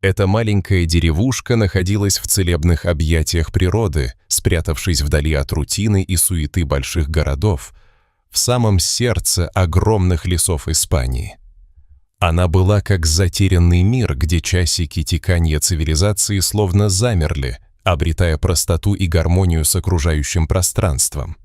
Эта маленькая деревушка находилась в целебных объятиях природы, спрятавшись вдали от рутины и суеты больших городов, в самом сердце огромных лесов Испании. Она была как затерянный мир, где часики тиканья цивилизации словно замерли, обретая простоту и гармонию с окружающим пространством.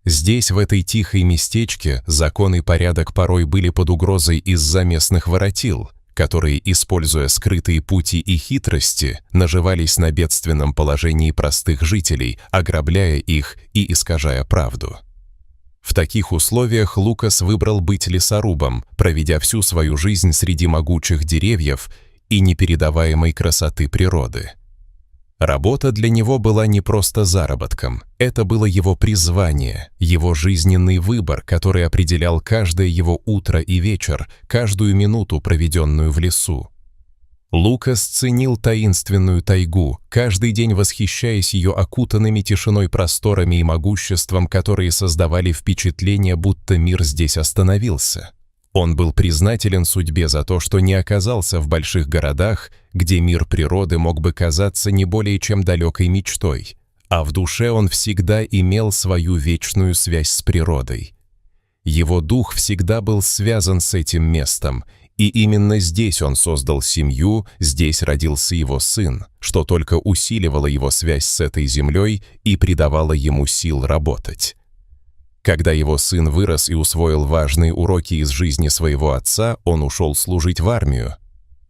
Здесь, в этой тихой местечке, закон и порядок порой были под угрозой из-за местных воротил, которые, используя скрытые пути и хитрости, наживались на бедственном положении простых жителей, ограбляя их и искажая правду. В таких условиях Лукас выбрал быть лесорубом, проведя всю свою жизнь среди могучих деревьев и непередаваемой красоты природы. Работа для него была не просто заработком, это было его призвание, его жизненный выбор, который определял каждое его утро и вечер, каждую минуту, проведенную в лесу. Лукас ценил таинственную тайгу, каждый день восхищаясь ее окутанными тишиной просторами и могуществом, которые создавали впечатление, будто мир здесь остановился. Он был признателен судьбе за то, что не оказался в больших городах, где мир природы мог бы казаться не более чем далекой мечтой, а в душе он всегда имел свою вечную связь с природой. Его дух всегда был связан с этим местом, и именно здесь он создал семью, здесь родился его сын, что только усиливало его связь с этой землей и придавало ему сил работать. Когда его сын вырос и усвоил важные уроки из жизни своего отца, он ушел служить в армию.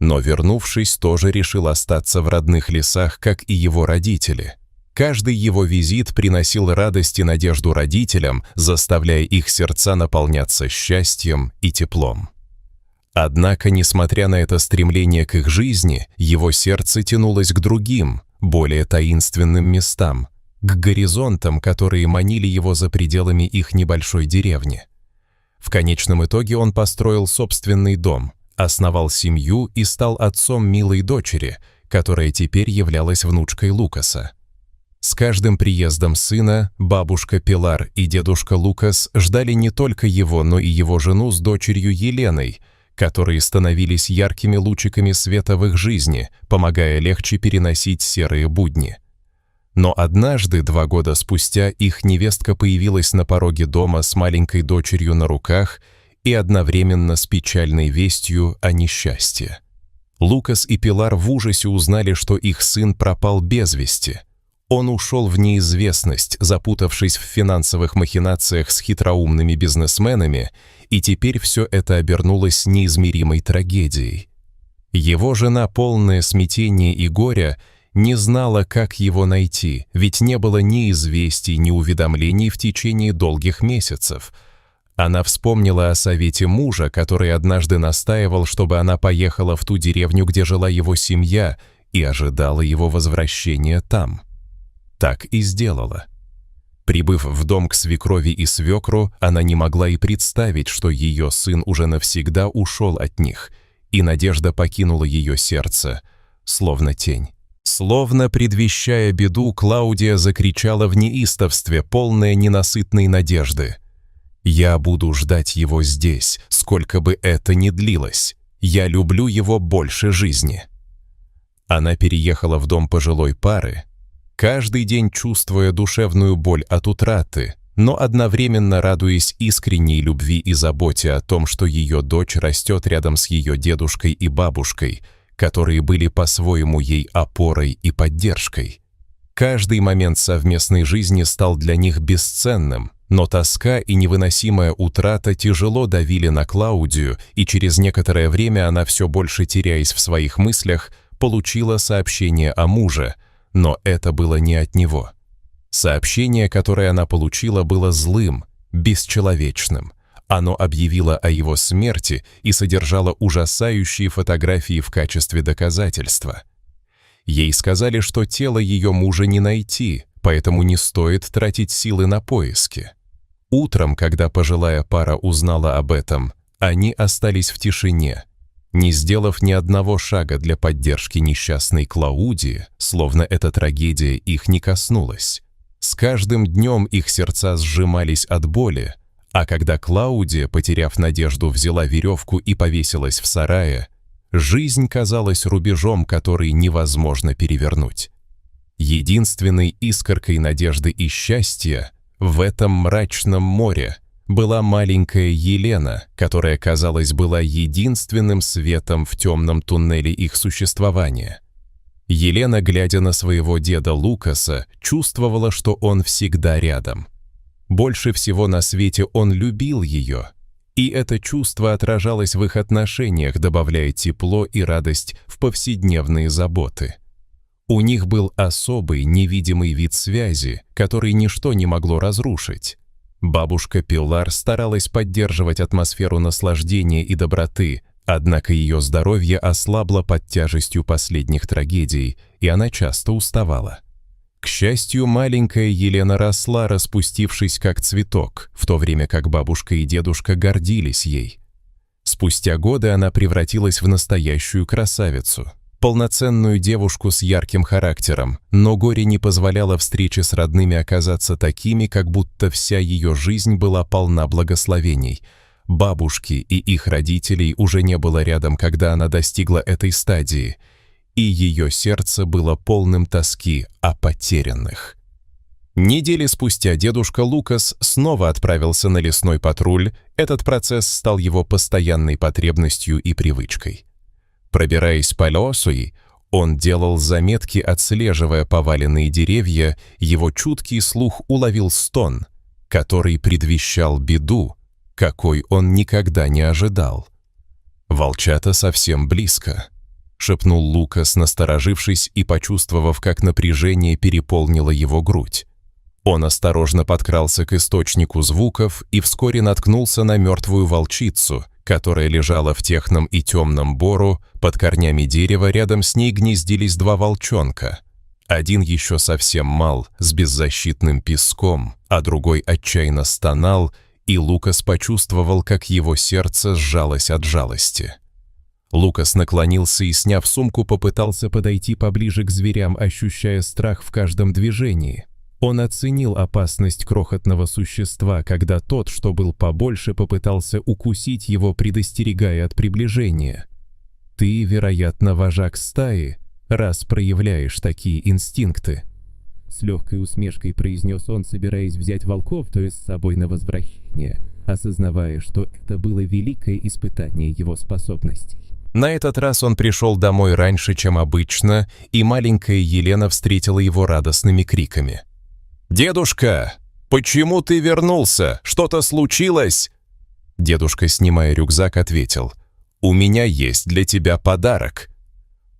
Но, вернувшись, тоже решил остаться в родных лесах, как и его родители. Каждый его визит приносил радость и надежду родителям, заставляя их сердца наполняться счастьем и теплом. Однако, несмотря на это стремление к их жизни, его сердце тянулось к другим, более таинственным местам, к горизонтам, которые манили его за пределами их небольшой деревни. В конечном итоге он построил собственный дом, основал семью и стал отцом милой дочери, которая теперь являлась внучкой Лукаса. С каждым приездом сына бабушка Пилар и дедушка Лукас ждали не только его, но и его жену с дочерью Еленой, которые становились яркими лучиками света в их жизни, помогая легче переносить серые будни. Но однажды, 2 года спустя, их невестка появилась на пороге дома с маленькой дочерью на руках и одновременно с печальной вестью о несчастье. Лукас и Пилар в ужасе узнали, что их сын пропал без вести. Он ушел в неизвестность, запутавшись в финансовых махинациях с хитроумными бизнесменами, и теперь все это обернулось неизмеримой трагедией. Его жена, полная смятения и горя, не знала, как его найти, ведь не было ни известий, ни уведомлений в течение долгих месяцев. Она вспомнила о совете мужа, который однажды настаивал, чтобы она поехала в ту деревню, где жила его семья, и ожидала его возвращения там. Так и сделала. Прибыв в дом к свекрови и свекру, она не могла и представить, что ее сын уже навсегда ушел от них, и надежда покинула ее сердце, словно тень. Словно предвещая беду, Клаудия закричала в неистовстве, полная ненасытной надежды. «Я буду ждать его здесь, сколько бы это ни длилось. Я люблю его больше жизни». Она переехала в дом пожилой пары, каждый день чувствуя душевную боль от утраты, но одновременно радуясь искренней любви и заботе о том, что ее дочь растет рядом с ее дедушкой и бабушкой, которые были по-своему ей опорой и поддержкой. Каждый момент совместной жизни стал для них бесценным, но тоска и невыносимая утрата тяжело давили на Клаудию, и через некоторое время она, все больше теряясь в своих мыслях, получила сообщение о муже, но это было не от него. Сообщение, которое она получила, было злым, бесчеловечным. Оно объявило о его смерти и содержало ужасающие фотографии в качестве доказательства. Ей сказали, что тело ее мужа не найти, поэтому не стоит тратить силы на поиски. Утром, когда пожилая пара узнала об этом, они остались в тишине, не сделав ни одного шага для поддержки несчастной Клаудии, словно эта трагедия их не коснулась. С каждым днем их сердца сжимались от боли, а когда Клаудия, потеряв надежду, взяла веревку и повесилась в сарае, Жизнь казалась рубежом, который невозможно перевернуть. Единственной искоркой надежды и счастья в этом мрачном море была маленькая Елена, которая, казалось, была единственным светом в темном туннеле их существования. Елена, глядя на своего деда Лукаса, чувствовала, что он всегда рядом. Больше всего на свете он любил ее, и это чувство отражалось в их отношениях, добавляя тепло и радость в повседневные заботы. У них был особый, невидимый вид связи, который ничто не могло разрушить. Бабушка Пилар старалась поддерживать атмосферу наслаждения и доброты, однако ее здоровье ослабло под тяжестью последних трагедий, и она часто уставала. К счастью, маленькая Елена росла, распустившись как цветок, в то время как бабушка и дедушка гордились ей. Спустя годы она превратилась в настоящую красавицу, полноценную девушку с ярким характером, но горе не позволяло встрече с родными оказаться такими, как будто вся ее жизнь была полна благословений. Бабушки и их родителей уже не было рядом, когда она достигла этой стадии, и ее сердце было полным тоски о потерянных. Недели спустя дедушка Лукас снова отправился на лесной патруль. Этот процесс стал его постоянной потребностью и привычкой. Пробираясь по лесу, он делал заметки, отслеживая поваленные деревья. Его чуткий слух уловил стон, который предвещал беду, какой он никогда не ожидал. «Волчата совсем близко», — шепнул Лукас, насторожившись и почувствовав, как напряжение переполнило его грудь. Он осторожно подкрался к источнику звуков и вскоре наткнулся на мертвую волчицу, которая лежала в техном и темном бору. Под корнями дерева рядом с ней гнездились два волчонка. Один еще совсем мал, с беззащитным песком, а другой отчаянно стонал, и Лукас почувствовал, как его сердце сжалось от жалости. Лукас наклонился и, сняв сумку, попытался подойти поближе к зверям, ощущая страх в каждом движении. Он оценил опасность крохотного существа, когда тот, что был побольше, попытался укусить его, предостерегая от приближения. «Ты, вероятно, вожак стаи, раз проявляешь такие инстинкты», — с легкой усмешкой произнес он, собираясь взять волков, то есть с собой на возвращение, осознавая, что это было великое испытание его способностей. На этот раз он пришел домой раньше, чем обычно, и маленькая Елена встретила его радостными криками. «Дедушка, почему ты вернулся? Что-то случилось?» Дедушка, снимая рюкзак, ответил: «У меня есть для тебя подарок».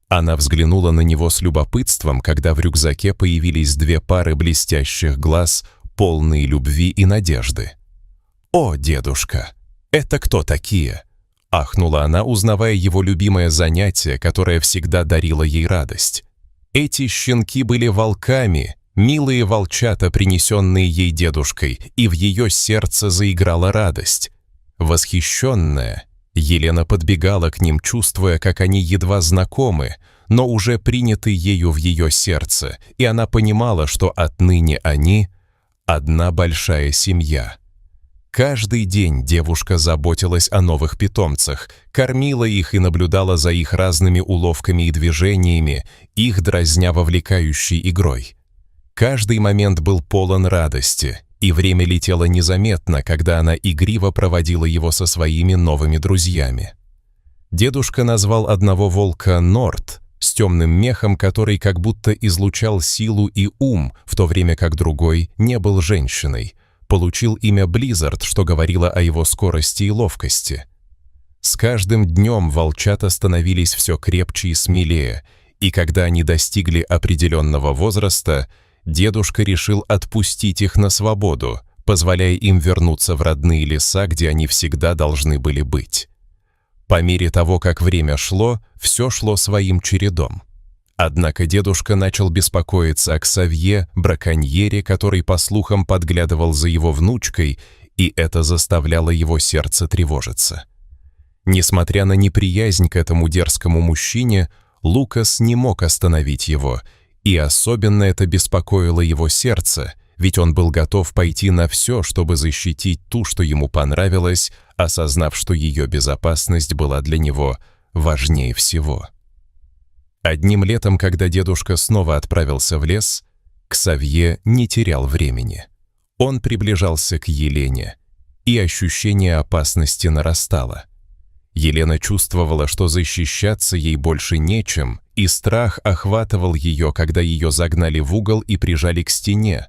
Она взглянула на него с любопытством, когда в рюкзаке появились две пары блестящих глаз, полные любви и надежды. «О, дедушка, это кто такие?» — ахнула она, узнавая его любимое занятие, которое всегда дарило ей радость. Эти щенки были волками, милые волчата, принесенные ей дедушкой, и в ее сердце заиграла радость. Восхищенная, Елена подбегала к ним, чувствуя, как они едва знакомы, но уже приняты ею в ее сердце, и она понимала, что отныне они — одна большая семья. Каждый день девушка заботилась о новых питомцах, кормила их и наблюдала за их разными уловками и движениями, их дразня вовлекающей игрой. Каждый момент был полон радости, и время летело незаметно, когда она игриво проводила его со своими новыми друзьями. Дедушка назвал одного волка Норт, с темным мехом, который как будто излучал силу и ум, в то время как другой не был женщиной. Получил имя Близзард, что говорило о его скорости и ловкости. С каждым днем волчата становились все крепче и смелее, и когда они достигли определенного возраста, дедушка решил отпустить их на свободу, позволяя им вернуться в родные леса, где они всегда должны были быть. По мере того, как время шло, все шло своим чередом. Однако дедушка начал беспокоиться о Ксавье, браконьере, который, по слухам, подглядывал за его внучкой, и это заставляло его сердце тревожиться. Несмотря на неприязнь к этому дерзкому мужчине, Лукас не мог остановить его, и особенно это беспокоило его сердце, ведь он был готов пойти на все, чтобы защитить ту, что ему понравилось, осознав, что ее безопасность была для него важнее всего. Одним летом, когда дедушка снова отправился в лес, Ксавье не терял времени. Он приближался к Елене, и ощущение опасности нарастало. Елена чувствовала, что защищаться ей больше нечем, и страх охватывал ее, когда ее загнали в угол и прижали к стене,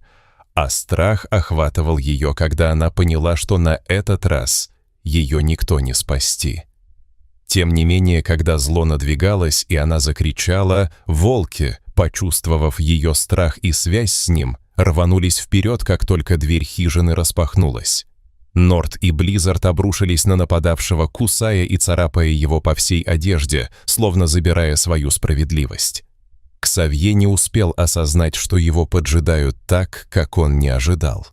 а страх охватывал ее, когда она поняла, что на этот раз ее никто не спасти. Тем не менее, когда зло надвигалось, и она закричала, волки, почувствовав ее страх и связь с ним, рванулись вперед, как только дверь хижины распахнулась. Норт и Близзард обрушились на нападавшего, кусая и царапая его по всей одежде, словно забирая свою справедливость. Ксавье не успел осознать, что его поджидают так, как он не ожидал.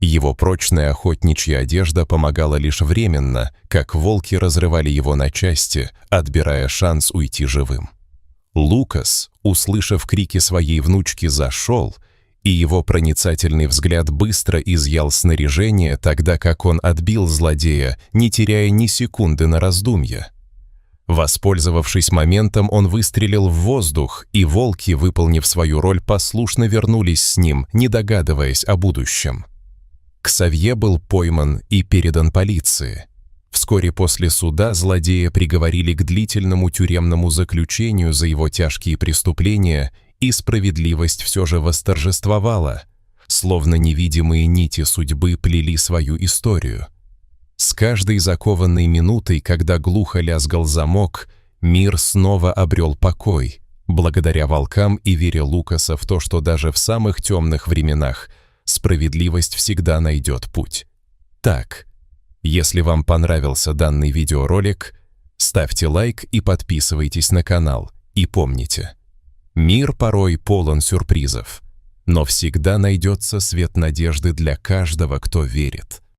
Его прочная охотничья одежда помогала лишь временно, как волки разрывали его на части, отбирая шанс уйти живым. Лукас, услышав крики своей внучки, зашел, и его проницательный взгляд быстро изъял снаряжение, тогда как он отбил злодея, не теряя ни секунды на раздумье. Воспользовавшись моментом, он выстрелил в воздух, и волки, выполнив свою роль, послушно вернулись с ним, не догадываясь о будущем. Ксавье был пойман и передан полиции. Вскоре после суда злодея приговорили к длительному тюремному заключению за его тяжкие преступления, и справедливость все же восторжествовала, словно невидимые нити судьбы плели свою историю. С каждой закованной минутой, когда глухо лязгал замок, мир снова обрел покой, благодаря волкам и вере Лукаса в то, что даже в самых темных временах справедливость всегда найдет путь. Так, если вам понравился данный видеоролик, ставьте лайк и подписывайтесь на канал. И помните, мир порой полон сюрпризов, но всегда найдется свет надежды для каждого, кто верит.